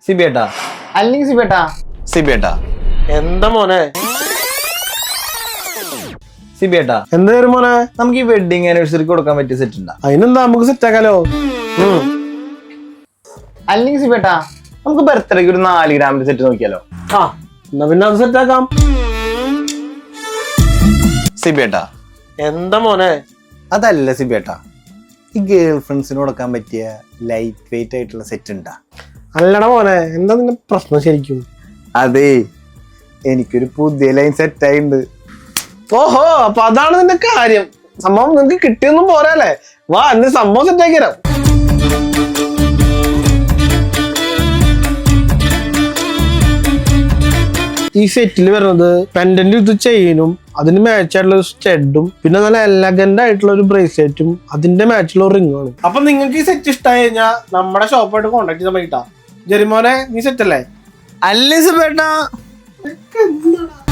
സിബേട്ടാ അല്ലെങ്കിൽ സിബേട്ടാ സിബേട്ടാ എന്താ മോനെ സിബേട്ടാ എന്തായാലും മോനെ നമുക്ക് ഈ വെഡിങ് ആനിവേഴ്സറിക്ക് കൊടുക്കാൻ പറ്റിയ സെറ്റ് ഉണ്ടാ? അതിനെന്താ നമുക്ക് സെറ്റ് ആക്കാലോ. അല്ലെങ്കിൽ സിബേട്ടാ നമുക്ക് ബർത്ത്ഡേക്ക് ഒരു 4 ഗ്രാമിന്റെ സെറ്റ് നോക്കിയാലോ? ആ എന്നാ പിന്നെ അത് സെറ്റ് ആക്കാം. സിബേട്ടാ എന്താ മോനെ അതല്ല സിബേട്ടാ, ഈ ഗേൾ ഫ്രണ്ട്സിന് കൊടുക്കാൻ പറ്റിയ ലൈറ്റ് വെയിറ്റ് ആയിട്ടുള്ള സെറ്റ് ഉണ്ടാ? അല്ലടാ മോനെ, എന്താ നിന്റെ പ്രശ്നം ശരിക്കും? അതെ, എനിക്കൊരു പുതിയ ലൈൻ സെറ്റ് ആയിണ്ട്. ഓഹോ, അപ്പൊ അതാണ് നിന്റെ കാര്യം. സംഭവം നിനക്ക് കിട്ടിയൊന്നും പോരല്ലേ? വാ എന്റെ സംഭവം സെറ്റ് ആക്കി തരാം. ഈ സെറ്റിൽ വരുന്നത് പെൻഡന്റ് വിത്ത് ചെയിനും അതിന് മാച്ച് ആയിട്ടുള്ള സ്റ്റെഡും പിന്നെ നല്ല എലഗന്റ് ആയിട്ടുള്ള ഒരു ബ്രേസ്ലെറ്റും അതിന്റെ മാച്ചുള്ള റിംഗാണ്. അപ്പൊ നിങ്ങൾക്ക് ഈ സെറ്റ് ഇഷ്ടമായി കഴിഞ്ഞാൽ നമ്മുടെ ഷോപ്പായിട്ട് കോൺടാക്ട് ചെയ്താൽ മതി. ജെറിമോനെ, നീ സെറ്റ് അല്ലേ? അല്ലേ സിബേട്ടാ? എന്താടാ